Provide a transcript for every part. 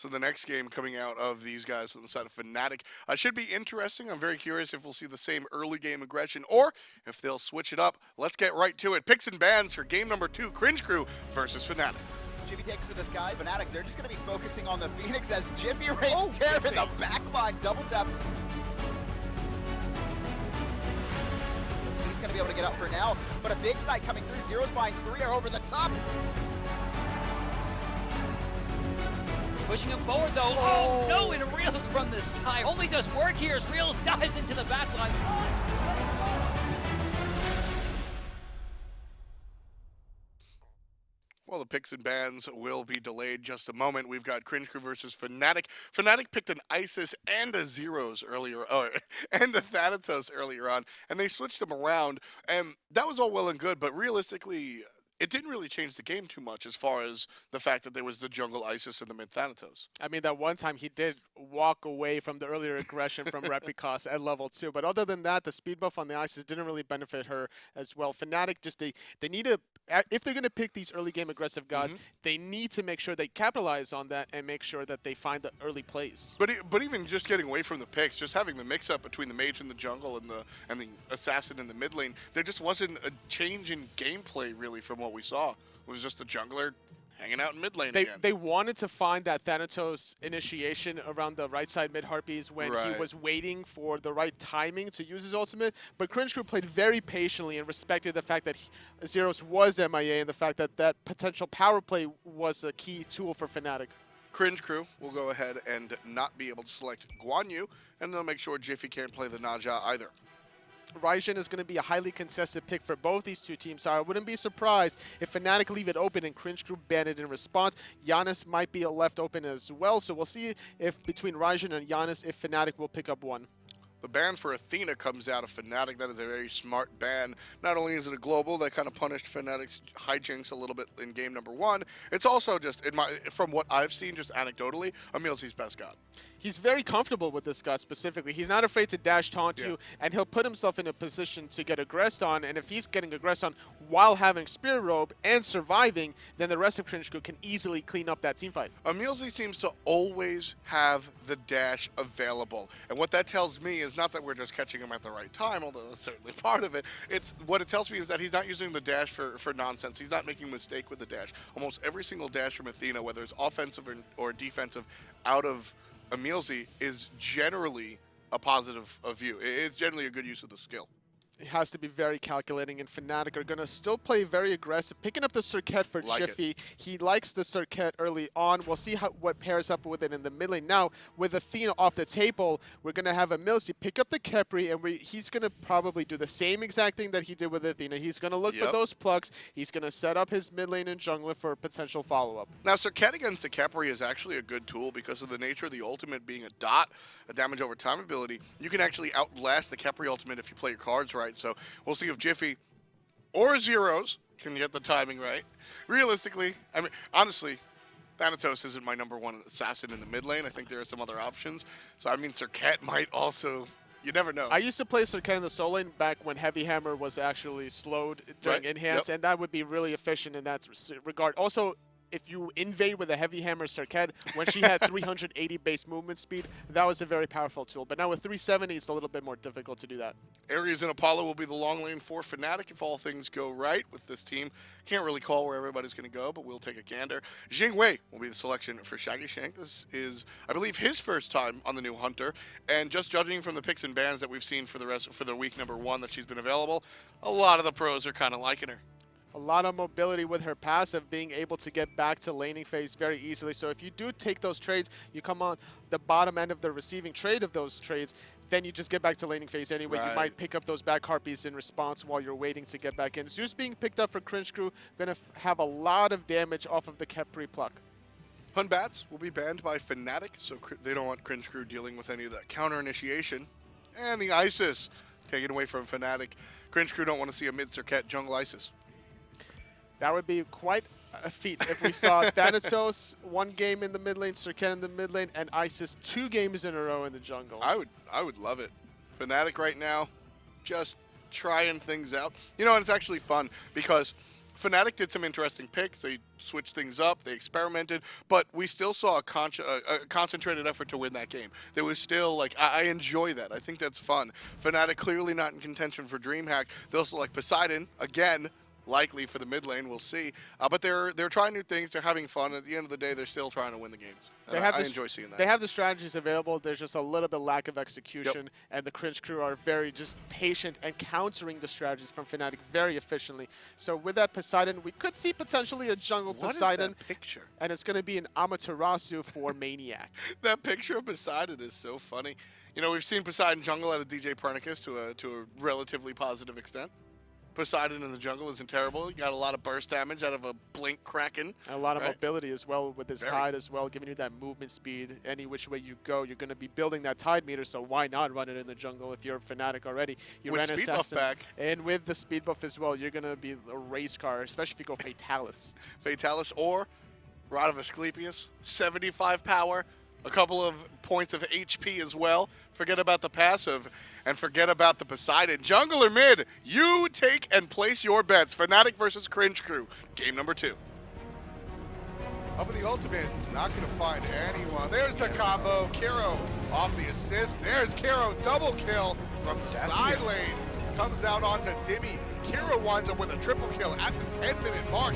So the next game coming out of these guys on the side of Fnatic should be interesting. I'm very curious if we'll see the same early game aggression or if they'll switch it up. Let's get right to it. Picks and bans for game number 2, Cringe Crew versus Fnatic. Jifffy takes to this guy, Fnatic, they're just going to be focusing on the Phoenix as Jifffy rates Terror in the backline, double tap. He's going to be able to get up for now, but a big snipe coming through. Zyrhoes finds 3 are over the top. Pushing him forward though. Oh no, and Reels from the sky. Only does work here as Reels dives into the backline. Well, the picks and bans will be delayed just a moment. We've got Cringe Crew versus Fnatic. Fnatic picked an Isis and a Zyrhoes earlier, and a Thanatos earlier on, and they switched them around, and that was all well and good, but realistically, it didn't really change the game too much as far as the fact that there was the jungle Isis and the mid Thanatos. I mean, that one time he did walk away from the earlier aggression from Repikas at level 2. But other than that, the speed buff on the Isis didn't really benefit her as well. Fnatic just, they need to, if they're going to pick these early game aggressive gods, they need to make sure they capitalize on that and make sure that they find the early plays. But even just getting away from the picks, just having the mix up between the mage in the jungle and the assassin in the mid lane, there just wasn't a change in gameplay really from what we saw. It was just the jungler hanging out in mid lane again. They wanted to find that Thanatos initiation around the right side mid Harpies when he was waiting for the right timing to use his ultimate, but Cringe Crew played very patiently and respected the fact that Zyrhoes was MIA and the fact that that potential power play was a key tool for Fnatic. Cringe Crew will go ahead and not be able to select Guan Yu, and they'll make sure Jifffy can't play the Naja either. Raijin is going to be a highly contested pick for both these two teams, so I wouldn't be surprised if Fnatic leave it open and Cringe Crew ban it in response. Giannis might be left open as well, so we'll see if between Raijin and Giannis, if Fnatic will pick up one. The ban for Athena comes out of Fnatic. That is a very smart ban. Not only is it a global that kind of punished Fnatic's hijinks a little bit in game number 1, it's also just, from what I've seen, just anecdotally, EmilZy's best god. He's very comfortable with this god specifically. He's not afraid to dash taunt you, and he'll put himself in a position to get aggressed on, and if he's getting aggressed on while having Spear Robe and surviving, then the rest of Cringe Crew can easily clean up that teamfight. EmilZy seems to always have the dash available, and what that tells me is not that we're just catching him at the right time, although that's certainly part of it. It's what it tells me is that he's not using the dash for nonsense. He's not making a mistake with the dash. Almost every single dash from Athena, whether it's offensive or defensive, out of EmilZy is generally a positive view. It's generally a good use of the skill. It has to be very calculating, and Fnatic are going to still play very aggressive, picking up the Serqet for Jifffy. He likes the Serqet early on. We'll see what pairs up with it in the mid lane. Now, with Athena off the table, we're going to have EmilZy pick up the Khepri, and he's going to probably do the same exact thing that he did with Athena. He's going to look for those plucks. He's going to set up his mid lane and jungler for a potential follow-up. Now, Serqet against the Khepri is actually a good tool because of the nature of the ultimate being a dot, a damage over time ability. You can actually outlast the Khepri ultimate if you play your cards right. So we'll see if Jifffy or Zyrhoes can get the timing right. Realistically, I mean, honestly, Thanatos isn't my number 1 assassin in the mid lane. I think there are some other options. So, I mean, Serqet might also, you never know. I used to play Serqet in the solo lane back when Heavy Hammer was actually slowed during enhance, and that would be really efficient in that regard. Also, if you invade with a Heavy Hammer Serqet, when she had 380 base movement speed, that was a very powerful tool. But now with 370, it's a little bit more difficult to do that. Ares and Apollo will be the long lane for Fnatic if all things go right with this team. Can't really call where everybody's going to go, but we'll take a gander. Jing will be the selection for Shaggyshenk. This is, I believe, his first time on the new Hunter. And just judging from the picks and bans that we've seen for the week number 1 that she's been available, a lot of the pros are kind of liking her. A lot of mobility with her passive, being able to get back to laning phase very easily. So if you do take those trades, you come on the bottom end of the receiving trade of those trades, then you just get back to laning phase anyway. You might pick up those back Harpies in response while you're waiting to get back in. Zeus being picked up for Cringe Crew, going to have a lot of damage off of the Khepri pluck. Hun Bats will be banned by Fnatic, so they don't want Cringe Crew dealing with any of that counter initiation. And the Isis taken away from Fnatic. Cringe Crew don't want to see a mid Serqet jungle Isis. That would be quite a feat if we saw Thanatos 1 game in the mid lane, Serqet in the mid lane, and Isis 2 games in a row in the jungle. I would love it. Fnatic right now, just trying things out. You know, and it's actually fun because Fnatic did some interesting picks. They switched things up. They experimented, but we still saw a concentrated effort to win that game. There was still, like, I enjoy that. I think that's fun. Fnatic clearly not in contention for DreamHack. They'll select Poseidon again, likely for the mid lane. We'll see. But they're trying new things. They're having fun. At the end of the day, they're still trying to win the games. I enjoy seeing that. They have the strategies available. There's just a little bit lack of execution, and the Cringe crew are very just patient and countering the strategies from Fnatic very efficiently. So with that Poseidon, we could see potentially a jungle Poseidon. What is that picture? And it's going to be an Amaterasu for maniaKK. That picture of Poseidon is so funny. You know, we've seen Poseidon jungle out of DJ Pernicus to a relatively positive extent. Poseidon in the jungle isn't terrible. You got a lot of burst damage out of a Blink Kraken. And a lot of mobility as well with his Tide as well, giving you that movement speed. Any which way you go, you're going to be building that Tide meter, so why not run it in the jungle if you're a Fnatic already? You with ran speed buff back. And with the speed buff as well, you're going to be a race car, especially if you go Fatalis. Fatalis or Rod of Asclepius, 75 power, a couple of points of HP as well. Forget about the passive, and forget about the Poseidon. Jungle or mid, you take and place your bets. Fnatic versus Cringe crew, game number 2. Up with the ultimate, not going to find anyone. There's the combo. Kero off the assist. There's Kero, double kill from the side lane. Comes out onto Dimmy. Kero winds up with a triple kill at the 10-minute mark.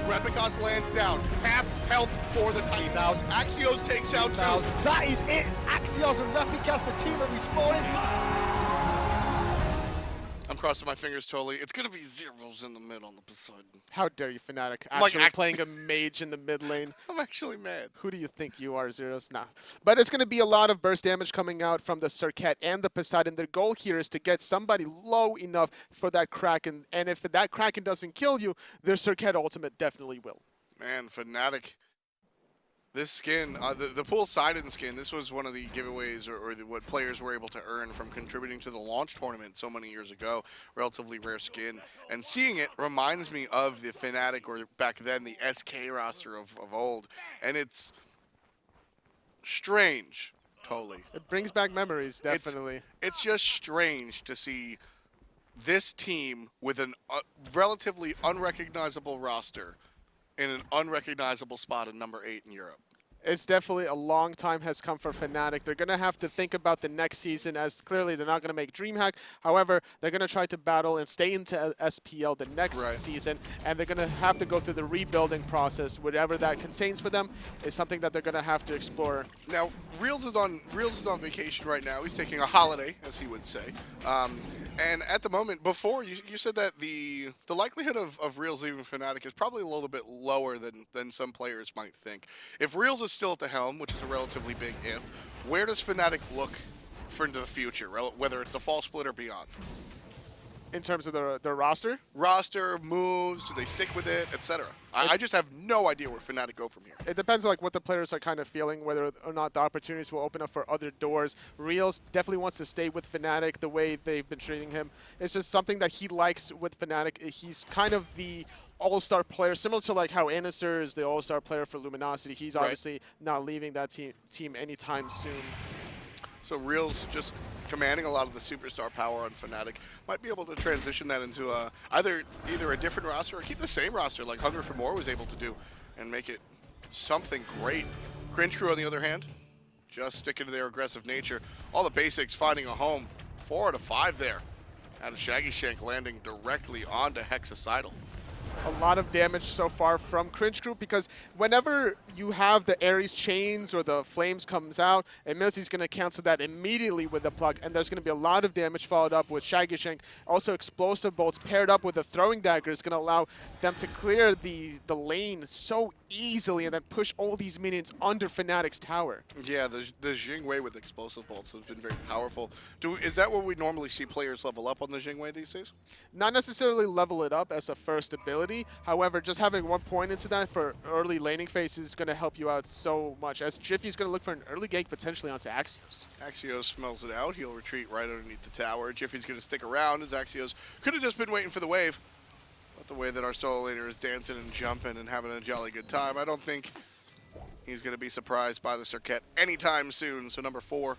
Repikas lands down. Half health for the Titans. Axioz takes out Zeus. That is it. Axioz and Repikas, the team are respawning. I'm crossing my fingers totally. It's going to be Zyrhoes in the mid on the Poseidon. How dare you, Fnatic? Like, Actually playing a mage in the mid lane. I'm actually mad. Who do you think you are, Zyrhoes? Nah. But it's going to be a lot of burst damage coming out from the Serqet and the Poseidon. Their goal here is to get somebody low enough for that Kraken. And if that Kraken doesn't kill you, their Serqet ultimate definitely will. Man, Fnatic. This skin, the Poseidon skin, this was one of the giveaways or what players were able to earn from contributing to the launch tournament so many years ago. Relatively rare skin. And seeing it reminds me of the Fnatic, or back then, the SK roster of old. And it's strange, totally. It brings back memories, definitely. It's just strange to see this team with a relatively unrecognizable roster in an unrecognizable spot in number 8 in Europe. It's definitely a long time has come for Fnatic. They're going to have to think about the next season, as clearly they're not going to make DreamHack. However, they're going to try to battle and stay into SPL the next season, and they're going to have to go through the rebuilding process. Whatever that contains for them is something that they're going to have to explore. Now, Reels is on vacation right now. He's taking a holiday, as he would say. And at the moment, before, you said that the likelihood of Reels leaving Fnatic is probably a little bit lower than some players might think. If Reels is still at the helm, which is a relatively big if, where does Fnatic look for into the future, whether it's the fall split or beyond? In terms of their roster? Roster, moves, do they stick with it, etc. I just have no idea where Fnatic go from here. It depends on like what the players are kind of feeling, whether or not the opportunities will open up for other doors. Reels definitely wants to stay with Fnatic the way they've been treating him. It's just something that he likes with Fnatic. He's kind of the all-star player, similar to like how Anaser is the all-star player for Luminosity. He's obviously not leaving that team anytime soon. So Reels just commanding a lot of the superstar power on Fnatic, might be able to transition that into either a different roster or keep the same roster like Hunger for More was able to do and make it something great. Cringe crew, on the other hand, just sticking to their aggressive nature. All the basics finding a home. 4 out of 5 there. Out of Shaggyshenk landing directly onto Hexicidal. A lot of damage so far from Cringe Crew, because whenever you have the Ares chains or the flames comes out, EmilZy's going to cancel that immediately with the plug, and there's going to be a lot of damage followed up with Shaggyshenk. Also, explosive bolts paired up with the throwing dagger is going to allow them to clear the lane so easily and then push all these minions under Fnatic's tower. Yeah, the Jing way with explosive bolts has been very powerful. Is that what we normally see players level up on the Jing way these days? Not necessarily level it up as a first ability. However, just having 1 point into that for early laning phase is going to help you out so much, as Jifffy is going to look for an early gank potentially onto Axioz. Axioz smells it out. He'll retreat right underneath the tower. Jifffy's going to stick around, as Axioz could have just been waiting for the wave. But the way that our solo laner is dancing and jumping and having a jolly good time, I don't think he's going to be surprised by the Serqet anytime soon. So number 4,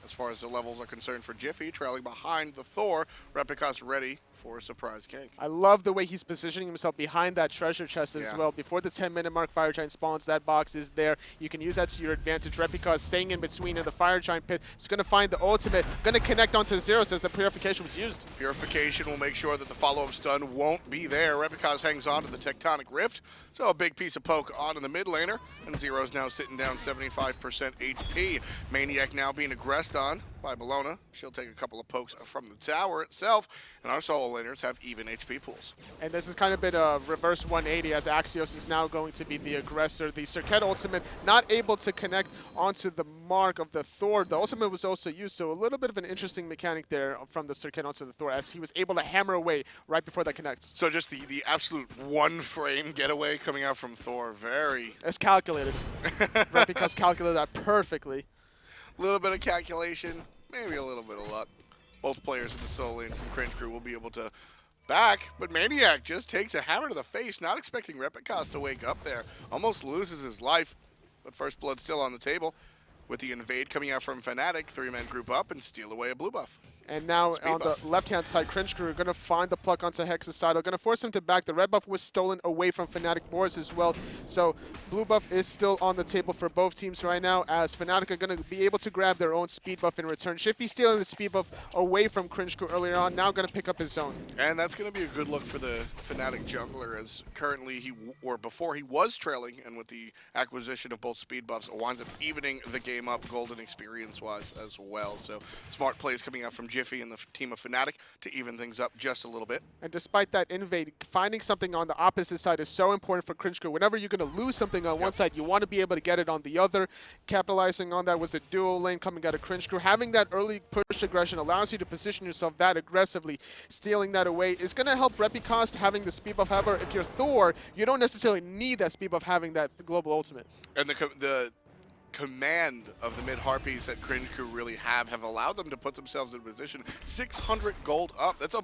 as far as the levels are concerned for Jifffy, trailing behind the Thor. Repikas ready for a surprise cake. I love the way he's positioning himself behind that treasure chest as Yeah. well. Before the 10-minute mark, Fire Giant spawns. That box is there. You can use that to your advantage. Repikas staying in between in the Fire Giant pit. He's going to find the ultimate. Going to connect onto Zyrhoes as the Purification was used. Purification will make sure that the follow-up stun won't be there. Repikas hangs on to the Tectonic Rift, so a big piece of poke onto the mid laner, and Zyrhoes now sitting down 75% HP. maniaKK now being aggressed on by Bellona. She'll take a couple of pokes from the tower itself, and our solo laners have even HP pools. And this has kind of been a reverse 180 as Axioz is now going to be the aggressor. The Serqet ultimate not able to connect onto the mark of the Thor. The ultimate was also used, so a little bit of an interesting mechanic there from the Serqet onto the Thor as he was able to hammer away right before that connects. So just the absolute one-frame getaway coming out from Thor. Very... It's calculated. Repikas calculated that perfectly. A little bit of calculation, maybe a little bit of luck. Both players in the solo lane from Cringe Crew will be able to back, but maniaKK just takes a hammer to the face, not expecting Repikas to wake up there. Almost loses his life, but first blood still on the table. With the invade coming out from Fnatic, 3-man group up and steal away a blue buff. And now on the left-hand side, Cringe Crew are going to find the pluck onto Hexicidal. Going to force him to back. The red buff was stolen away from Fnatic boards as well. So blue buff is still on the table for both teams right now as Fnatic are going to be able to grab their own speed buff in return. Jifffy stealing the speed buff away from Cringe Crew earlier on, now going to pick up his own. And that's going to be a good look for the Fnatic jungler as currently before he was trailing, and with the acquisition of both speed buffs, it winds up evening the game up golden experience-wise as well. So smart plays coming out from Jifffy and the team of Fnatic to even things up just a little bit. And despite that invade, finding something on the opposite side is so important for Cringe Crew. Whenever you're going to lose something on one side, you want to be able to get it on the other. Capitalizing on that was the dual lane coming out of Cringe Crew. Having that early push aggression allows you to position yourself that aggressively. Stealing that away is going to help Repikas having the speed buff. However, if you're Thor, you don't necessarily need that speed buff having that global ultimate. And the command of the mid harpies that Cringe Crew really have allowed them to put themselves in position. 600 gold up. That's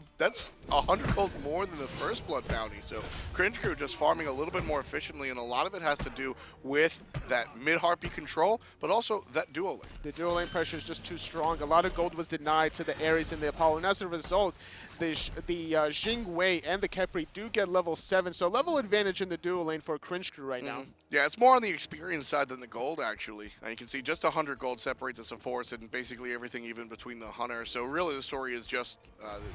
100 gold more than the first blood bounty. So Cringe Crew just farming a little bit more efficiently, and a lot of it has to do with that mid harpy control, but also that duo lane. The duo lane pressure is just too strong. A lot of gold was denied to the Ares and the Apollo, and as a result, the Jing and the Khepri do get level 7, so level advantage in the duo lane for Cringe Crew right now. Yeah, it's more on the experience side than the gold, actually. And you can see just 100 gold separates the supports and basically everything even between the hunters. So really the story is just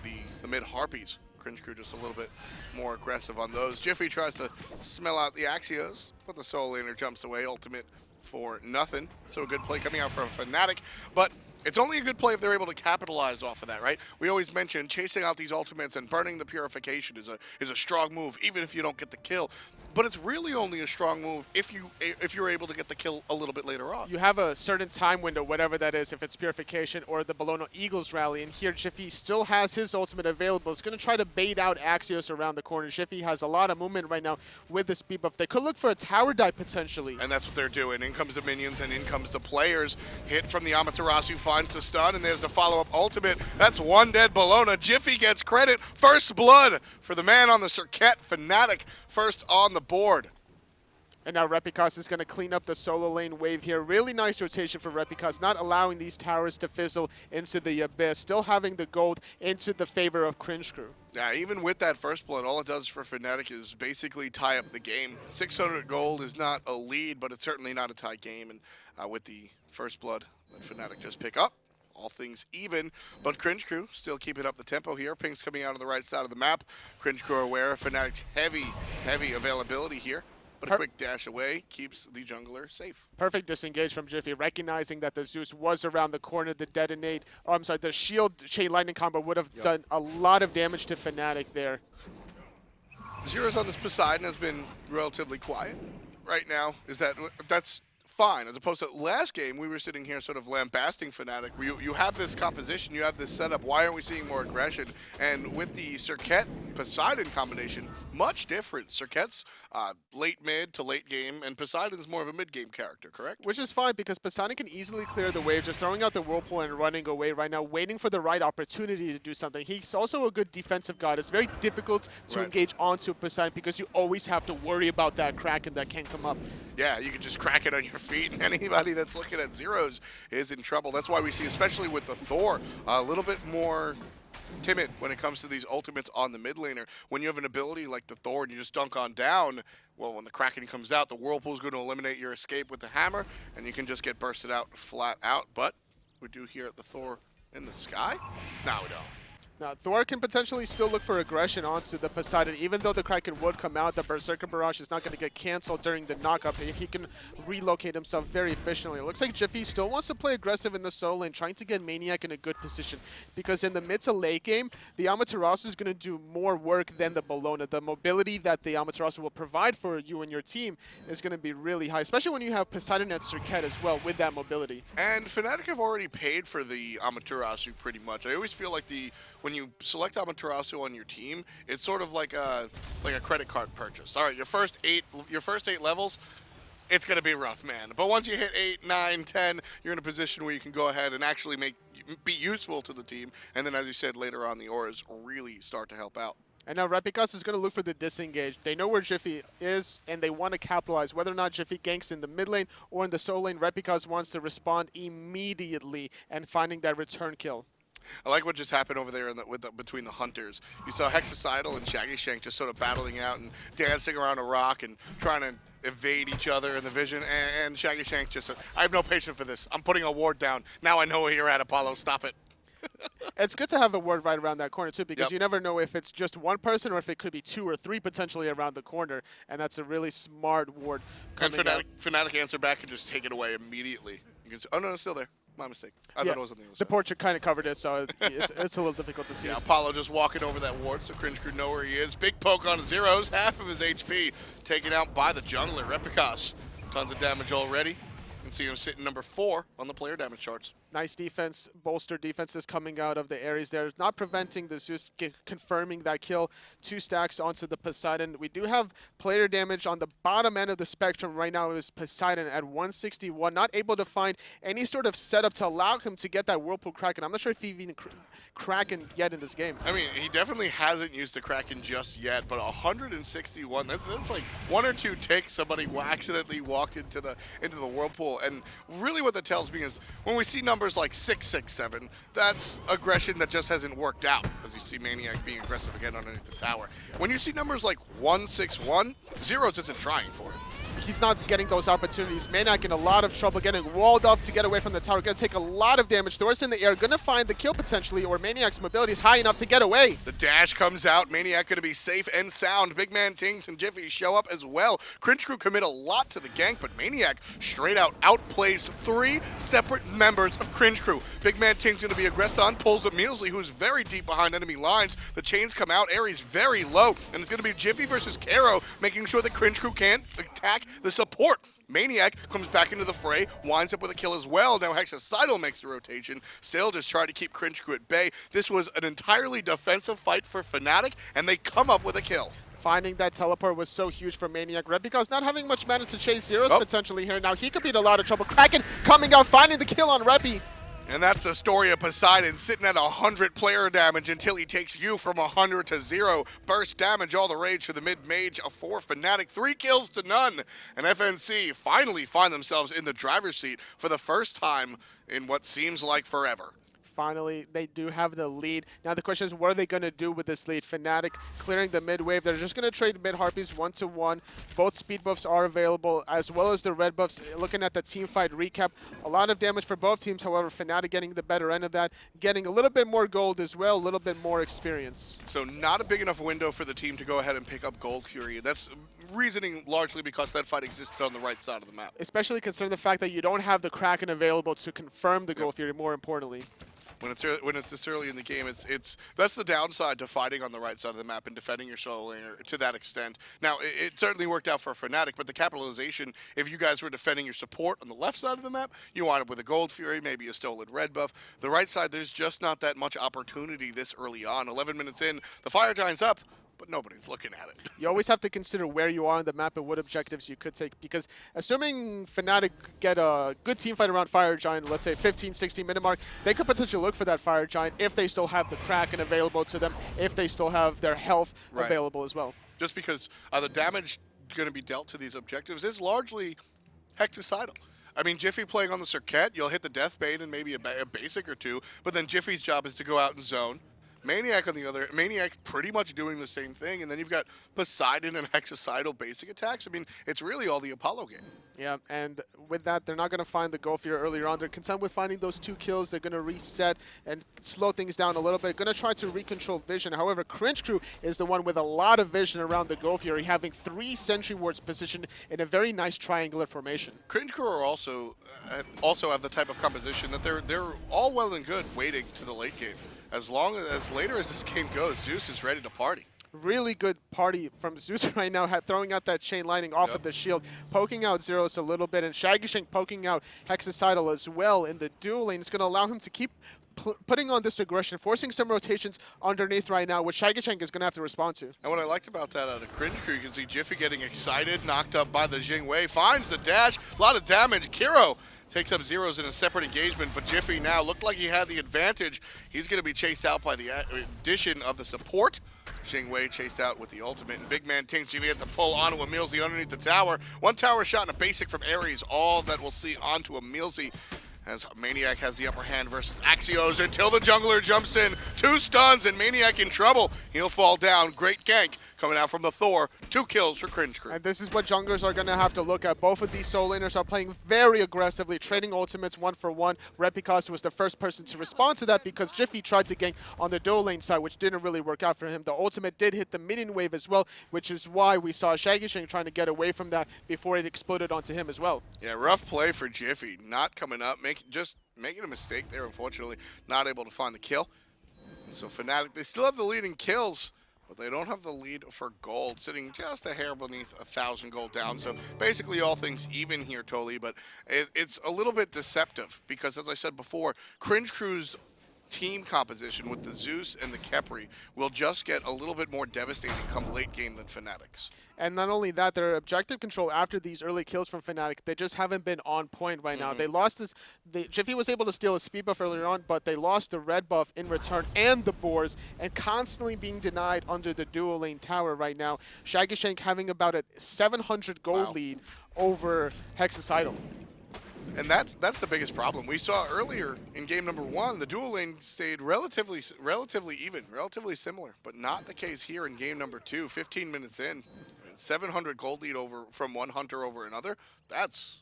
the mid harpies. Cringe Crew just a little bit more aggressive on those. Jifffy tries to smell out the Axioz, but the solo laner jumps away, ultimate for nothing. So a good play coming out from Fnatic, but it's only a good play if they're able to capitalize off of that, right? We always mention chasing out these ultimates and burning the purification is a strong move, even if you don't get the kill. But it's really only a strong move if you're able to get the kill a little bit later on. You have a certain time window, whatever that is, if it's Purification or the Bellona Eagles rally, and here Jifffy still has his ultimate available. It's going to try to bait out Axioz around the corner. Jifffy has a lot of movement right now with the speed buff. They could look for a tower dive potentially. And that's what they're doing. In comes the minions and in comes the players. Hit from the Amaterasu finds the stun, and there's the follow-up ultimate. That's one dead Bellona. Jifffy gets credit. First blood for the man on the Serqet. Fnatic first on the board. And now Repikas is going to clean up the solo lane wave here. Really nice rotation for Repikas, not allowing these towers to fizzle into the abyss. Still having the gold into the favor of Cringe Crew. Yeah, even with that first blood, all it does for Fnatic is basically tie up the game. 600 gold is not a lead, but it's certainly not a tie game. And with the first blood that Fnatic just pick up, all things even, but Cringe Crew still keeping up the tempo here. Ping's coming out on the right side of the map. Cringe Crew aware of Fnatic's heavy availability here, but a quick dash away keeps the jungler safe. Perfect disengage from Jifffy, recognizing that the Zeus was around the corner. The detonate, oh, I'm sorry, the shield chain lightning combo would have done a lot of damage to Fnatic there. Zero's on this Poseidon has been relatively quiet right now. That's fine, as opposed to last game, we were sitting here sort of lambasting Fnatic. You have this composition, you have this setup, why aren't we seeing more aggression? And with the Serqet Poseidon combination, much different. Serqet's late mid to late game, and Poseidon's more of a mid-game character, correct? Which is fine because Poseidon can easily clear the wave, just throwing out the Whirlpool and running away right now, waiting for the right opportunity to do something. He's also a good defensive god. It's very difficult to engage onto Poseidon because you always have to worry about that Kraken that can come up. Yeah, you can just crack it on your feet, and anybody that's looking at Zyrhoes is in trouble. That's why we see, especially with the Thor, a little bit more timid when it comes to these ultimates on the mid laner. When you have an ability like the Thor and you just dunk on down, well, when the Kraken comes out, the Whirlpool is going to eliminate your escape with the hammer, and you can just get bursted out flat out. But we do hear the Thor in the sky? No, we don't. Now, Thor can potentially still look for aggression onto the Poseidon. Even though the Kraken would come out, the Berserker Barrage is not going to get canceled during the knockup. He can relocate himself very efficiently. It looks like Jifffy still wants to play aggressive in the solo lane, trying to get maniaKK in a good position. Because in the mid to late game, the Amaterasu is going to do more work than the Bellona. The mobility that the Amaterasu will provide for you and your team is going to be really high, especially when you have Poseidon and Serqet as well with that mobility. And Fnatic have already paid for the Amaterasu pretty much. I always feel like when you select Amaterasu on your team, it's sort of like a credit card purchase. All right, your first eight levels, it's going to be rough, man. But once you hit 8, 9, 10, you're in a position where you can go ahead and actually be useful to the team. And then, as you said, later on, the auras really start to help out. And now Repikas is going to look for the disengage. They know where Jifffy is, and they want to capitalize. Whether or not Jifffy ganks in the mid lane or in the solo lane, Repikas wants to respond immediately and finding that return kill. I like what just happened over there between the hunters. You saw Hexicidal and Shaggyshenk just sort of battling out and dancing around a rock and trying to evade each other in the vision. And Shaggyshenk just said, I have no patience for this. I'm putting a ward down. Now I know where you're at, Apollo. Stop it. It's good to have a ward right around that corner, too, because you never know if it's just one person or if it could be 2 or 3 potentially around the corner. And that's a really smart ward. And Fnatic answer back and just take it away immediately. You can say, oh, no, it's still there. My mistake. I thought it was on the other side. The portrait kind of covered it, so it's a little difficult to see. Yeah, Apollo just walking over that ward, so Cringe crew know where he is. Big poke on Zyrhoes, half of his HP taken out by the jungler, Repikas. Tons of damage already. You can see him sitting number 4 on the player damage charts. Nice defense, bolster defenses coming out of the Ares there. Not preventing the Zeus, confirming that kill. 2 stacks onto the Poseidon. We do have player damage on the bottom end of the spectrum right now. Is Poseidon at 161. Not able to find any sort of setup to allow him to get that Whirlpool Kraken. I'm not sure if he even Kraken yet in this game. I mean, he definitely hasn't used the Kraken just yet, but 161, that's like 1 or 2 ticks somebody will accidentally walk into the Whirlpool. And really what that tells me is when we see numbers like 667, that's aggression that just hasn't worked out, as you see maniaKK being aggressive again underneath the tower. When you see numbers like 161, Zyrhoes isn't trying for it. He's not getting those opportunities. maniaKK in a lot of trouble, getting walled off to get away from the tower. Going to take a lot of damage. Thor's in the air, going to find the kill potentially, or maniaKK's mobility is high enough to get away. The dash comes out. maniaKK going to be safe and sound. BigManTingz and Jifffy show up as well. Cringe crew commit a lot to the gank, but maniaKK straight out outplays 3 separate members of Cringe crew. BigManTingz going to be aggressed on, pulls EmilZy, who's very deep behind enemy lines. The chains come out. Ares very low, and it's going to be Jifffy versus Kero, making sure that Cringe crew can't attack the support. maniaKK comes back into the fray, winds up with a kill as well. Now Hexicidal makes the rotation, still just trying to keep Cringe crew at bay. This was an entirely defensive fight for Fnatic, and they come up with a kill. Finding that teleport was so huge for maniaKK. Repikas not having much mana to chase Zyrhoes potentially here. Now he could be in a lot of trouble. Kraken coming out, finding the kill on Repi. And that's the story of Poseidon sitting at 100 player damage until he takes you from 100 to 0. Burst damage, all the rage for the mid-mage for Fnatic. 3 kills to none. And FNC finally find themselves in the driver's seat for the first time in what seems like forever. Finally, they do have the lead. Now the question is, what are they going to do with this lead? Fnatic clearing the mid wave. They're just going to trade mid Harpies 1-to-1. Both speed buffs are available, as well as the red buffs. Looking at the team fight recap, a lot of damage for both teams. However, Fnatic getting the better end of that, getting a little bit more gold as well, a little bit more experience. So not a big enough window for the team to go ahead and pick up gold period. That's reasoning largely because that fight existed on the right side of the map. Especially considering the fact that you don't have the Kraken available to confirm the gold theory, more importantly. When it's this early in the game, that's the downside to fighting on the right side of the map and defending your solo laner to that extent. Now, it certainly worked out for Fnatic, but the capitalization, if you guys were defending your support on the left side of the map, you wind up with a Gold Fury, maybe a stolen red buff. The right side, there's just not that much opportunity this early on. 11 minutes in, the Fire Giant's up. but nobody's looking at it. You always have to consider where you are on the map and what objectives you could take, because assuming Fnatic get a good team fight around Fire Giant, let's say 15-16 minute mark, they could potentially look for that Fire Giant if they still have the Kraken available to them, if they still have their health available as well. Just because the damage going to be dealt to these objectives is largely Hexicidal. I mean, Jifffy playing on the Serqet, you'll hit the Death Bane and maybe a basic or two, but then Jiffy's job is to go out and zone. maniaKK on the other, maniaKK pretty much doing the same thing, and then you've got Poseidon and Hexicidal basic attacks. I mean, it's really all the Apollo game. Yeah, and with that, they're not going to find the goal fear earlier on. They're content with finding those 2 kills. They're going to reset and slow things down a little bit. Going to try to recontrol vision. However, Cringe Crew is the one with a lot of vision around the goal fury, having 3 sentry wards positioned in a very nice triangular formation. Cringe Crew are also have the type of composition that they're all well and good waiting to the late game. As later as this game goes, Zeus is ready to party. Really good party from Zeus right now, throwing out that chain lightning off of the shield, poking out Zyrhoes a little bit, and Shaggyshenk poking out Hexicidal as well in the dual lane. It's going to allow him to keep putting on this aggression, forcing some rotations underneath right now, which Shaggyshenk is going to have to respond to. And what I liked about that out of Cringe Crew, you can see Jifffy getting excited, knocked up by the Jing Wei, finds the dash, a lot of damage. Kero takes up Zyrhoes in a separate engagement, but Jifffy now looked like he had the advantage. He's going to be chased out by the addition of the support. Jing Wei chased out with the ultimate, and BigManTingz Jifffy had to pull onto EmilZy underneath the tower. 1 tower shot and a basic from Ares, all that we'll see onto EmilZy, as maniaKK has the upper hand versus Axioz until the jungler jumps in. 2 stuns and maniaKK in trouble. He'll fall down. Great gank coming out from the Thor. 2 kills for Cringe Crew. And this is what junglers are going to have to look at. Both of these soul laners are playing very aggressively, trading ultimates 1 for 1. Repikas was the first person to respond to that because Jifffy tried to gank on the dual lane side, which didn't really work out for him. The ultimate did hit the minion wave as well, which is why we saw Shaggyshenk trying to get away from that before it exploded onto him as well. Yeah, rough play for Jifffy. Not coming up, making a mistake there, unfortunately. Not able to find the kill. So Fnatic, they still have the lead in kills, but they don't have the lead for gold, sitting just a hair beneath 1,000 gold down. So basically all things even here, Toli, but it's a little bit deceptive because, as I said before, Cringe Crew's team composition with the Zeus and the Khepri will just get a little bit more devastating come late game than Fnatic's. And not only that, their objective control after these early kills from Fnatic, they just haven't been on point right now. They lost this. Jifffy was able to steal a speed buff earlier on, but they lost the red buff in return and the boars, and constantly being denied under the dual lane tower right now. Shaggyshenk having about a 700 gold lead over Hexicidal. And that's the biggest problem. We saw earlier in game number 1, the dual lane stayed relatively even, relatively similar, but not the case here in game number 2. 15 minutes in, 700 gold lead from one hunter over another. That's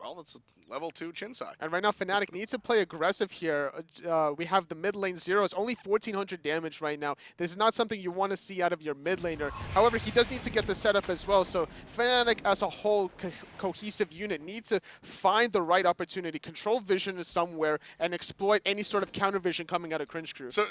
a level 2 Chinsai. And right now, Fnatic needs to play aggressive here. We have the mid lane Zyrhoes, only 1,400 damage right now. This is not something you want to see out of your mid laner. However, he does need to get the setup as well. So Fnatic as a whole cohesive unit needs to find the right opportunity, control vision somewhere, and exploit any sort of counter vision coming out of Cringe Crew. So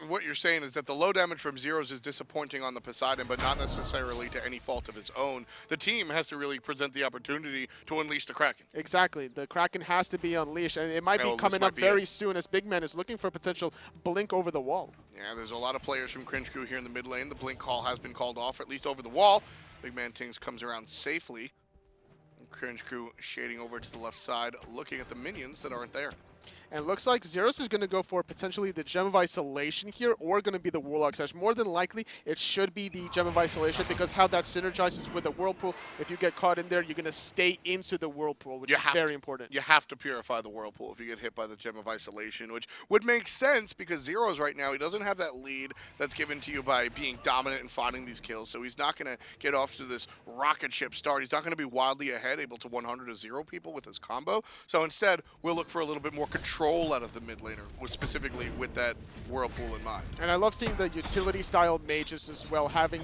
what you're saying is that the low damage from Zyrhoes is disappointing on the Poseidon, but not necessarily to any fault of his own. The team has to really present the opportunity to unleash the Kraken. Exactly. The Kraken has to be unleashed, and it might be coming up very soon as BigMan is looking for a potential blink over the wall. Yeah, there's a lot of players from Cringe Crew here in the mid lane. The blink call has been called off, at least over the wall. BigManTingz comes around safely. And Cringe Crew shading over to the left side, looking at the minions that aren't there. And it looks like Zyrhoes is going to go for potentially the Gem of Isolation here, or going to be the Warlock Sash. More than likely, it should be the Gem of Isolation, because how that synergizes with the Whirlpool. If you get caught in there, you're going to stay into the Whirlpool, which is very important. You have to purify the Whirlpool if you get hit by the Gem of Isolation, which would make sense because Zyrhoes right now, he doesn't have that lead that's given to you by being dominant and finding these kills, so he's not going to get off to this rocket ship start. He's not going to be wildly ahead, able to 100-0 people with his combo. So instead, we'll look for a little bit more control out of the mid laner, specifically with that Whirlpool in mind. And I love seeing the utility style mages as well, having,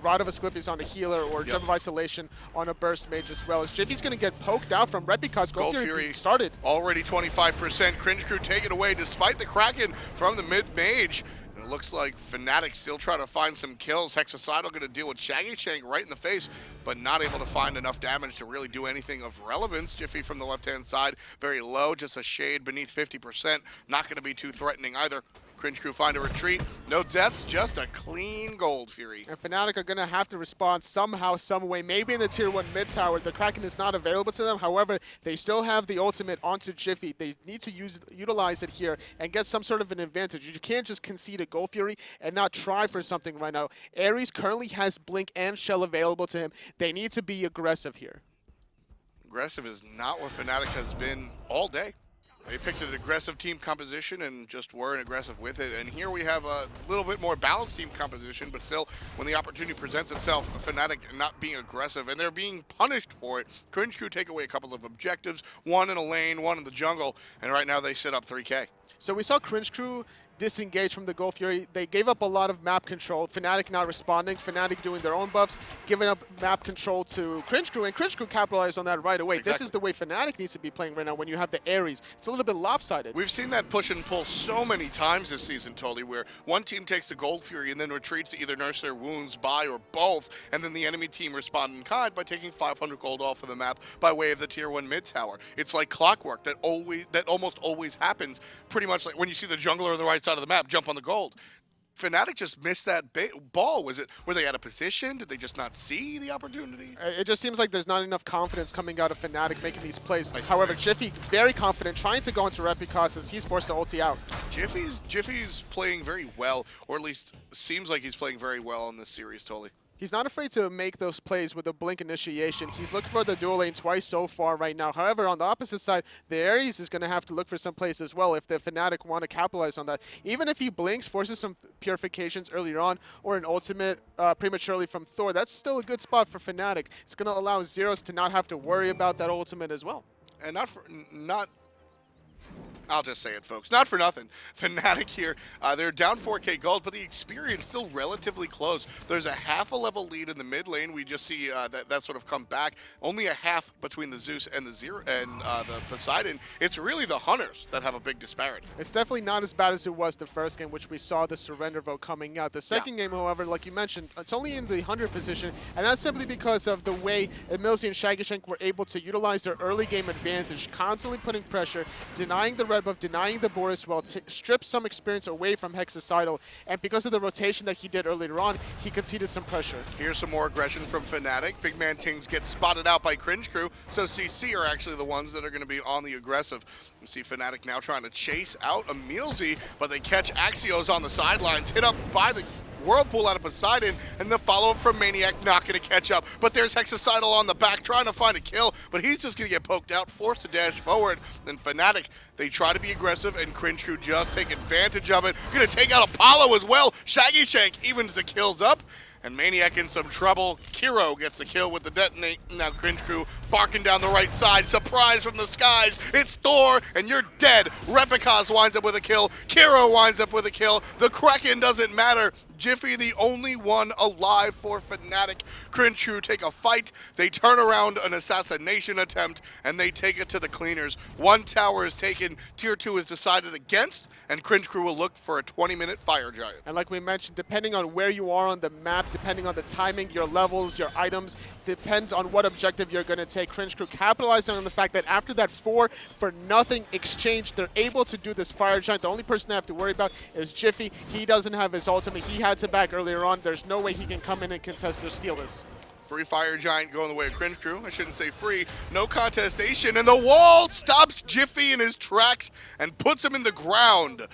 Rod of Asclepius on a healer or Gem of Isolation on a burst mage as well. As Jiffy's going to get poked out from Repikas. Gold Fury started. Already 25%. Cringe Crew take it away despite the Kraken from the mid mage. It looks like Fnatic still trying to find some kills. Hexicidal going to deal with Shaggyshenk right in the face, but not able to find enough damage to really do anything of relevance. Jifffy from the left-hand side, very low, just a shade beneath 50%. Not going to be too threatening either. Cringe Crew find a retreat. No deaths, just a clean gold Fury. And Fnatic are going to have to respond somehow, some way. Maybe in the tier 1 mid tower, the Kraken is not available to them. However, they still have the ultimate onto Jifffy. They need to utilize it here and get some sort of an advantage. You can't just concede a gold Fury and not try for something right now. Ares currently has Blink and Shell available to him. They need to be aggressive here. Aggressive is not what Fnatic has been all day. They picked an aggressive team composition and just weren't aggressive with it. And here we have a little bit more balanced team composition, but still, when the opportunity presents itself, Fnatic not being aggressive, and they're being punished for it. Cringe Crew take away a couple of objectives, one in a lane, one in the jungle, and right now they sit up 3K. So we saw Cringe Crew disengage from the Gold Fury. They gave up a lot of map control. Fnatic not responding. Fnatic doing their own buffs, giving up map control to Cringe Crew, and Cringe Crew capitalized on that right away. Exactly. This is the way Fnatic needs to be playing right now when you have the Ares. It's a little bit lopsided. We've seen that push and pull so many times this season, Totally, where one team takes the Gold Fury and then retreats to either nurse their wounds, buy, or both, and then the enemy team respond in kind by taking 500 gold off of the map by way of the tier 1 mid tower. It's like clockwork that almost always happens, pretty much like when you see the jungler on the right side of the map jump on the gold. Fnatic just missed that ball. Were they out of position? Did they just not see the opportunity? It just seems like there's not enough confidence coming out of Fnatic making these plays. However, Jifffy very confident, trying to go into Repikas as he's forced to ulti out. Jifffy's playing very well, or at least seems like he's playing very well in this series, Totally. He's not afraid to make those plays with a blink initiation. He's looked for the dual lane twice so far right now. However, on the opposite side, the Ares is going to have to look for some plays as well if the Fnatic want to capitalize on that. Even if he blinks, forces some purifications earlier on, or an ultimate prematurely from Thor, that's still a good spot for Fnatic. It's going to allow Zyrhoes to not have to worry about that ultimate as well. And I'll just say it, folks. Not for nothing. Fnatic here, they're down 4K gold, but the experience still relatively close. There's a half a level lead in the mid lane. We just see that sort of come back. Only a half between the Zeus and the Poseidon. It's really the Hunters that have a big disparity. It's definitely not as bad as it was the first game, which we saw the surrender vote coming out. The second game, however, like you mentioned, it's only in the 100 position, and that's simply because of the way EmilZy and Shaggyshenk were able to utilize their early game advantage, constantly putting pressure, denying the red buff, denying the board as well, stripped some experience away from Hexicidal, and because of the rotation that he did earlier on, he conceded some pressure. Here's some more aggression from Fnatic. BigManTingz gets spotted out by Cringe Crew, so CC are actually the ones that are going to be on the aggressive. You see Fnatic now trying to chase out EmilZy, but they catch Axioz on the sidelines, hit up by the Whirlpool out of Poseidon, and the follow-up from maniaKK not going to catch up. But there's Hexicidal on the back trying to find a kill, but he's just going to get poked out, forced to dash forward. Then Fnatic, they try to be aggressive, and Cringe Crew just take advantage of it. Going to take out Apollo as well. Shaggyshenk evens the kills up, and maniaKK in some trouble. Kero gets the kill with the detonate. Now Cringe Crew barking down the right side. Surprise from the skies. It's Thor, and you're dead. Repikas winds up with a kill. Kero winds up with a kill. The Kraken doesn't matter. Jifffy, the only one alive for Fnatic. Cringe Crew take a fight. They turn around an assassination attempt, and they take it to the cleaners. One tower is taken. Tier 2 is decided against, and Cringe Crew will look for a 20-minute fire giant. And like we mentioned, depending on where you are on the map, depending on the timing, your levels, your items, depends on what objective you're going to take. Cringe Crew capitalizing on the fact that after that 4-for-nothing exchange, they're able to do this fire giant. The only person they have to worry about is Jifffy. He doesn't have his ultimate. He had to back earlier on. There's no way he can come in and contest or steal this. Free fire giant going the way of Cringe Crew. I shouldn't say free. No contestation, and the wall stops Jifffy in his tracks and puts him in the ground.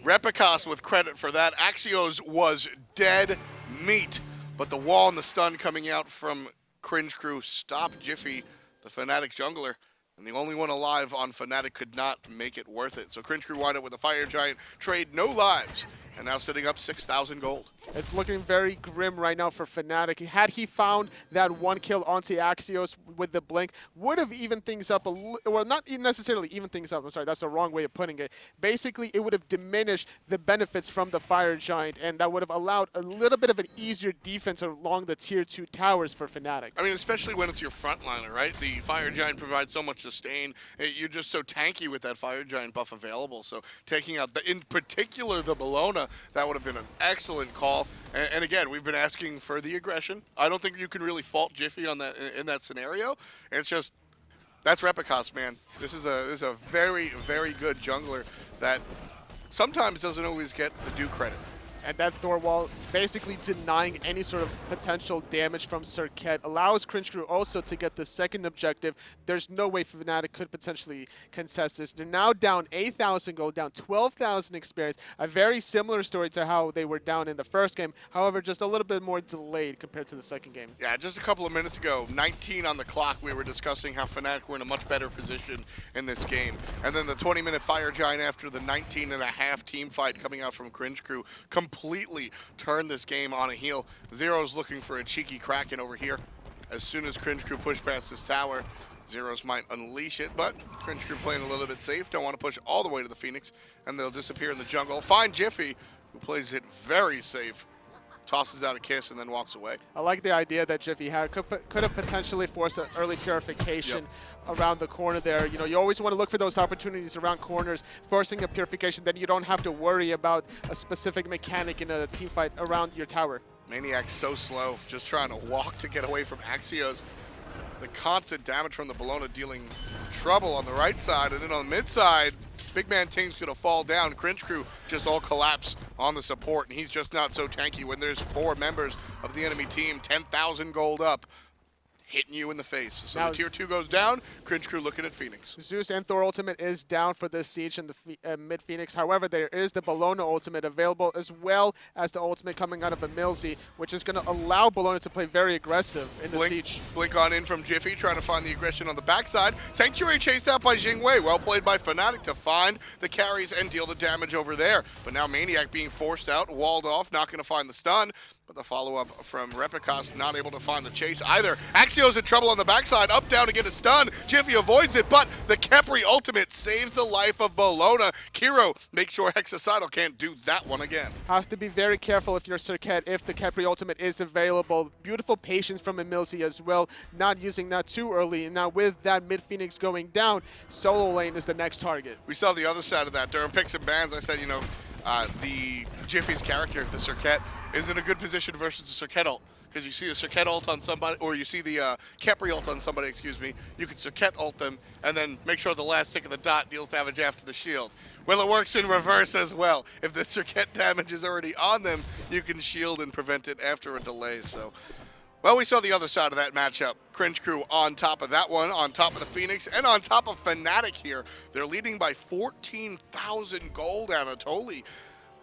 Repikas with credit for that. Axioz was dead meat, but the wall and the stun coming out from Cringe Crew stopped Jifffy, the Fnatic jungler. And the only one alive on Fnatic could not make it worth it. So Cringe Crew wind up with a fire giant, trade no lives, and now sitting up 6,000 gold. It's looking very grim right now for Fnatic. Had he found that one kill onto Axioz with the blink, would have evened things up a little, or not necessarily even things up, I'm sorry, that's the wrong way of putting it. Basically, it would have diminished the benefits from the Fire Giant, and that would have allowed a little bit of an easier defense along the tier 2 towers for Fnatic. I mean, especially when it's your frontliner, right? The Fire Giant provides so much sustain. You're just so tanky with that Fire Giant buff available. So taking out, in particular, the Bellona, that would have been an excellent call. And again, we've been asking for the aggression. I don't think you can really fault Jifffy on that in that scenario. It's just, that's Repikas, man. This is a very, very good jungler that sometimes doesn't always get the due credit. And that Thor wall basically denying any sort of potential damage from Serqet allows Cringe Crew also to get the second objective. There's no way Fnatic could potentially contest this. They're now down 8,000 gold, down 12,000 experience. A very similar story to how they were down in the first game. However, just a little bit more delayed compared to the second game. Yeah, just a couple of minutes ago, 19 on the clock, we were discussing how Fnatic were in a much better position in this game. And then the 20-minute Fire Giant after the 19.5 team fight coming out from Cringe Crew completely turned this game on a heel. Zyrhoes looking for a cheeky Kraken over here. As soon as Cringe Crew push past this tower, Zyrhoes might unleash it, but Cringe Crew playing a little bit safe, don't want to push all the way to the Phoenix, and they'll disappear in the jungle. Find Jifffy, who plays it very safe. Tosses out a kiss and then walks away. I like the idea that Jifffy had. Could have potentially forced an early purification around the corner there. You know, you always want to look for those opportunities around corners, forcing a purification. Then you don't have to worry about a specific mechanic in a team fight around your tower. maniaKK so slow, just trying to walk to get away from Axioz. The constant damage from the Bellona dealing trouble on the right side, and then on the mid side, BigManTingz gonna fall down. Cringe Crew just all collapse on the support, and he's just not so tanky when there's 4 members of the enemy team, 10,000 gold up, hitting you in the face. So now the tier 2 goes down. Cringe Crew looking at Phoenix. Zeus and Thor ultimate is down for this siege in the mid Phoenix. However, there is the Bellona ultimate available, as well as the ultimate coming out of EmilZy, which is going to allow Bellona to play very aggressive in the siege. Blink on in from Jifffy, trying to find the aggression on the backside. Sanctuary chased out by Jing. Well played by Fnatic to find the carries and deal the damage over there. But now maniaKK being forced out, walled off, not going to find the stun. But the follow-up from Repikas, not able to find the chase either. Axioz in trouble on the backside, up down to get a stun. Jifffy avoids it, but the Khepri ultimate saves the life of Bellona. Kero makes sure Hexicidal can't do that one again. Have to be very careful if you're Serqet, if the Khepri ultimate is available. Beautiful patience from EmilZy as well, not using that too early. And now with that mid-Phoenix going down, solo lane is the next target. We saw the other side of that. During picks and bans, I said, you know, the Jiffy's character, the Serqet, is in a good position versus the Serqet ult. Because you see the Serqet ult on somebody, or you see the Khepri ult on somebody, excuse me, you can Serqet ult them and then make sure the last tick of the dot deals damage after the shield. Well, it works in reverse as well. If the Serqet damage is already on them, you can shield and prevent it after a delay. So, well, we saw the other side of that matchup. Cringe Crew on top of that one, on top of the Phoenix, and on top of Fnatic here. They're leading by 14,000 gold, Anatoly.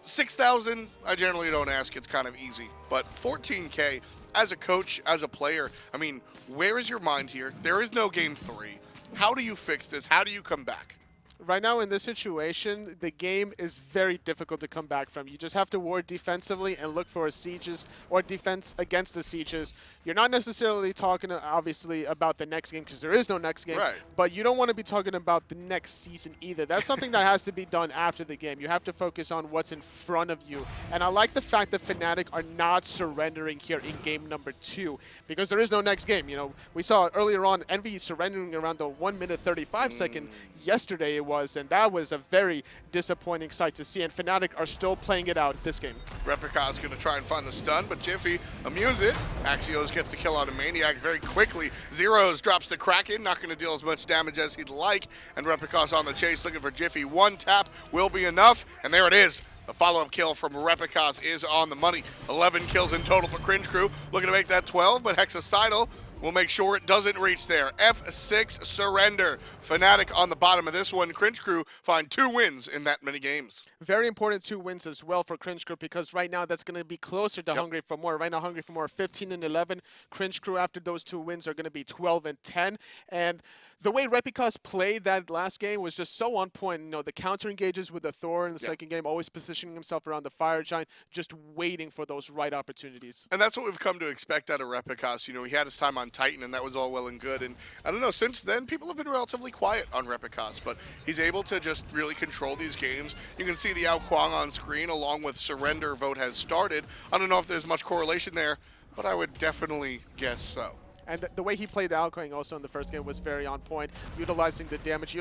6,000, I generally don't ask, it's kind of easy. But 14K, as a coach, as a player, I mean, where is your mind here? There is no game 3. How do you fix this? How do you come back? Right now in this situation, the game is very difficult to come back from. You just have to ward defensively and look for sieges or defense against the sieges. You're not necessarily talking, obviously, about the next game because there is no next game. Right. But you don't want to be talking about the next season either. That's something that has to be done after the game. You have to focus on what's in front of you. And I like the fact that Fnatic are not surrendering here in game number 2 because there is no next game. You know, we saw earlier on Envy surrendering around the 1 minute 35 second yesterday it was, and that was a very disappointing sight to see, and Fnatic are still playing it out this game. Repikas going to try and find the stun, but Jifffy immures it. Axioz gets the kill on a maniaKK very quickly. Zyrhoes drops the Kraken, not going to deal as much damage as he'd like, and Repikas on the chase looking for Jifffy. 1 tap will be enough, and there it is. The follow-up kill from Repikas is on the money. 11 kills in total for Cringe Crew, looking to make that 12, but Hexicidal will make sure it doesn't reach there. F6 surrender. Fnatic on the bottom of this one. Cringe Crew find 2 wins in that many games. Very important 2 wins as well for Cringe Crew because right now that's going to be closer to Hungry for More. Right now Hungry for More 15 and 11. Cringe Crew after those 2 wins are going to be 12 and 10. And the way Repikas played that last game was just so on point. You know, the counter engages with the Thor in the second game, always positioning himself around the Fire Giant, just waiting for those right opportunities. And that's what we've come to expect out of Repikas. You know, he had his time on Titan, and that was all well and good. And I don't know, since then, people have been relatively quiet on Repikas, but he's able to just really control these games. You can see the Ao Kuang on screen, along with Surrender vote has started. I don't know if there's much correlation there, but I would definitely guess so. And the way he played the outgoing also in the first game was very on point, utilizing the damage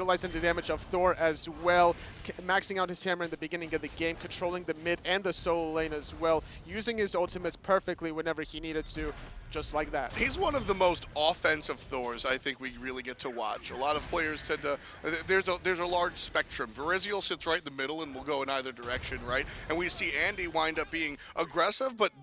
of Thor as well, maxing out his hammer in the beginning of the game, controlling the mid and the solo lane as well, using his ultimates perfectly whenever he needed to, just like that. He's one of the most offensive Thors I think we really get to watch. A lot of players tend to, there's a large spectrum. Verizial sits right in the middle and will go in either direction, right? And we see Andy wind up being aggressive, but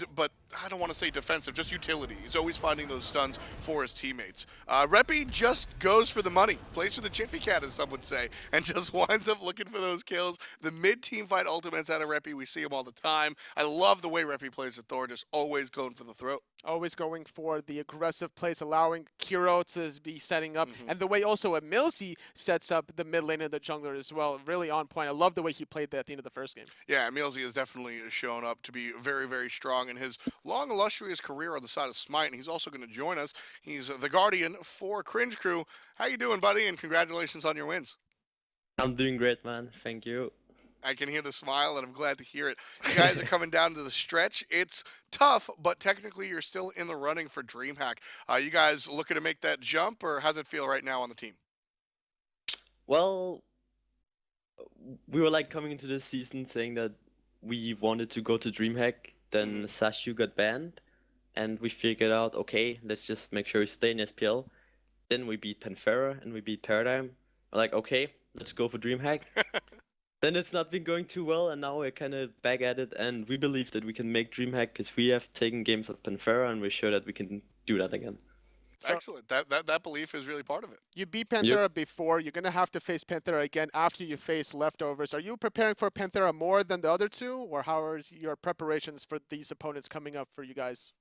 I don't want to say defensive, just utility. He's always finding those stuns for his teammates. Repi just goes for the money, plays for the Jifffy cat, as some would say, and just winds up looking for those kills. The mid-team fight ultimates out of Repi, we see him all the time. I love the way Repi plays with Thor, just always going for the throat. Always going for the aggressive plays, allowing Kero to be setting up, and the way also EmilZy sets up the mid lane and the jungler as well. Really on point. I love the way he played that at the end of the first game. Yeah, EmilZy has definitely shown up to be very, very strong in his long, illustrious career on the side of Smite, and he's also going to join us. He's the Guardian for Cringe Crew. How you doing, buddy? And congratulations on your wins. I'm doing great, man. Thank you. I can hear the smile, and I'm glad to hear it. You guys are coming down to the stretch. It's tough, but technically you're still in the running for DreamHack. You guys looking to make that jump, or how's it feel right now on the team? Well, we were like coming into this season saying that we wanted to go to DreamHack, then Sashu got banned, and we figured out, okay, let's just make sure we stay in SPL. Then we beat Panthera and we beat Paradigm. We're like, okay, let's go for DreamHack. Then it's not been going too well, and now we're kind of back at it, and we believe that we can make DreamHack because we have taken games at Panthera, and we're sure that we can do that again. So, excellent. That belief is really part of it. You beat Panthera before. You're going to have to face Panthera again after you face Leftovers. Are you preparing for Panthera more than the other two, or how are your preparations for these opponents coming up for you guys?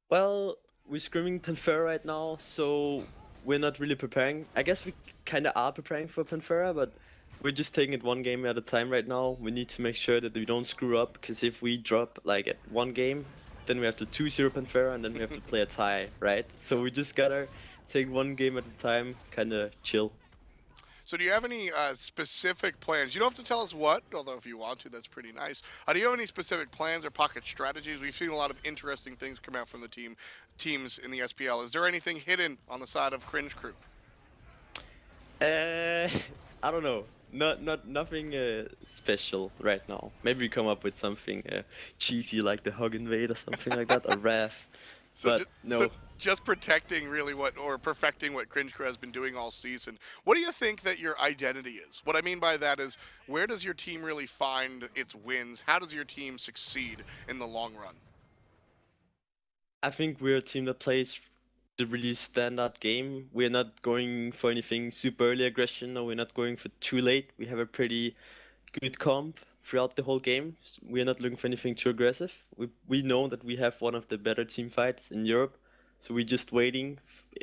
Well, we're scrimming Panthera right now, so we're not really preparing. I guess we kind of are preparing for Panthera, but we're just taking it one game at a time right now. We need to make sure that we don't screw up, because if we drop like at one game, then we have to 2-0 Panthera, and then we have to play a tie, right? So we just gotta take one game at a time, kind of chill. So do you have any specific plans? You don't have to tell us what, although if you want to, that's pretty nice. Do you have any specific plans or pocket strategies? We've seen a lot of interesting things come out from the teams in the SPL. Is there anything hidden on the side of Cringe Crew? I don't know. Nothing special right now. Maybe we come up with something cheesy like the Hug Invade or something like that, or Wrath. But no. So just protecting really perfecting what Cringe Crew has been doing all season. What do you think that your identity is? What I mean by that is, where does your team really find its wins? How does your team succeed in the long run? I think we're a team that plays the really standard game. We're not going for anything super early aggression, or we're not going for too late. We have a pretty good comp throughout the whole game. We're not looking for anything too aggressive. We know that we have one of the better team fights in Europe, so we're just waiting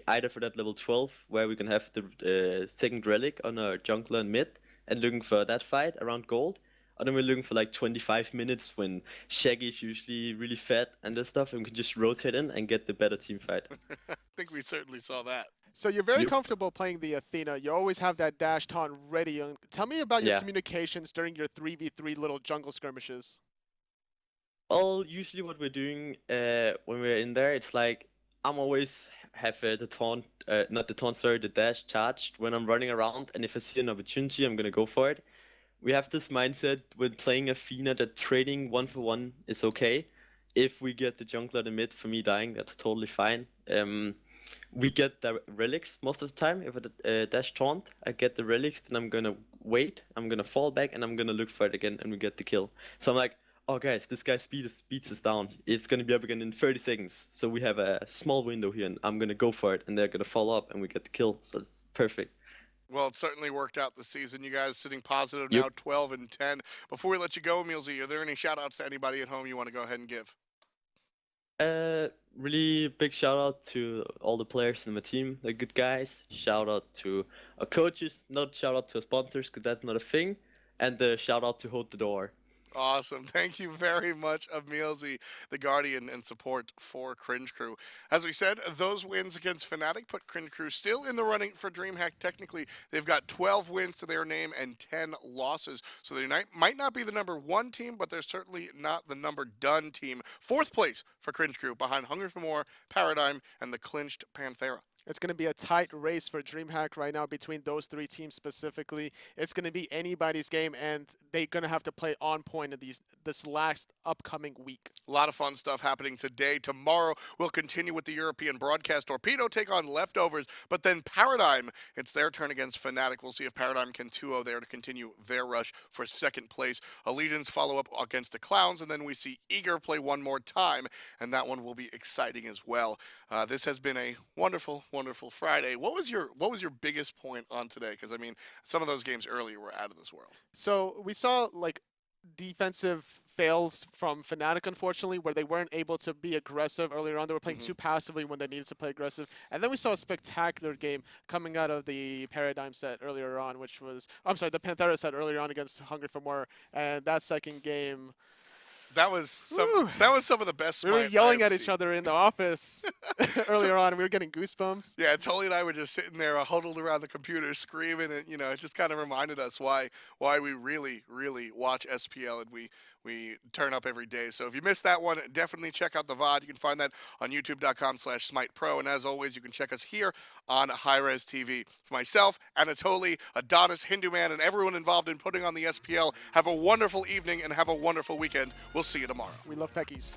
either for that level 12 where we can have the second relic on our jungler and mid, and looking for that fight around gold. Or then we're looking for like 25 minutes when Shaggy is usually really fat and that stuff, and we can just rotate in and get the better team fight. I think we certainly saw that. So you're very comfortable playing the Athena. You always have that dash taunt ready. Tell me about your communications during your 3v3 little jungle skirmishes. Well, usually what we're doing when we're in there, it's like I'm always have the taunt, the dash charged when I'm running around, and if I see an opportunity, I'm gonna go for it. We have this mindset when playing Athena that trading 1-for-1 is okay. If we get the jungler the mid for me dying, that's totally fine. We get the relics most of the time. If I dash taunt, I get the relics, then I'm gonna wait, I'm gonna fall back, and I'm gonna look for it again, and we get the kill. So I'm like, oh guys, this guy's speeds us down. It's gonna be up again in 30 seconds. So we have a small window here, and I'm gonna go for it, and they're gonna follow up, and we get the kill. So it's perfect. Well, it certainly worked out this season. You guys sitting positive now, 12-10. Before we let you go, EmilZy, are there any shout-outs to anybody at home you want to go ahead and give? Really big shout out to all the players in my team. They're good guys. Shout out to our coaches. Not shout out to our sponsors, because that's not a thing. And shout out to Hold the Door. Awesome. Thank you very much, EmilZy, the Guardian, and support for Cringe Crew. As we said, those wins against Fnatic put Cringe Crew still in the running for DreamHack. Technically, they've got 12 wins to their name and 10 losses. So they might not be the #1 team, but they're certainly not the number done team. 4th place for Cringe Crew, behind Hunger for More, Paradigm, and the clinched Panthera. It's going to be a tight race for DreamHack right now between those 3 teams specifically. It's going to be anybody's game, and they're going to have to play on point in this last upcoming week. A lot of fun stuff happening today. Tomorrow, we'll continue with the European broadcast. Torpedo take on Leftovers, but then Paradigm, it's their turn against Fnatic. We'll see if Paradigm can 2-0 there to continue their rush for 2nd place. Allegiance follow up against the Clowns, and then we see Eager play one more time, and that one will be exciting as well. This has been a wonderful Friday. What was your biggest point on today? Because I mean, some of those games earlier were out of this world. So we saw like defensive fails from Fnatic, unfortunately, where they weren't able to be aggressive earlier on. They were playing too passively when they needed to play aggressive. And then we saw a spectacular game coming out of the Paradigm set earlier on, which was, I'm sorry, the Panthera set earlier on against Hunger for More. And that second game, that was some of the best. We were yelling at each other in the office earlier on. We were getting goosebumps. Yeah, Tully and I were just sitting there huddled around the computer screaming, and it just kind of reminded us why we really watch SPL, and we turn up every day. So if you missed that one, definitely check out the VOD. You can find that on youtube.com/SmitePro. And as always, you can check us here on hi-rez TV. For myself, Anatoly, Adonis, Hindu Man, and everyone involved in putting on the SPL, have a wonderful evening and have a wonderful weekend. We'll see you tomorrow. We love Peckies.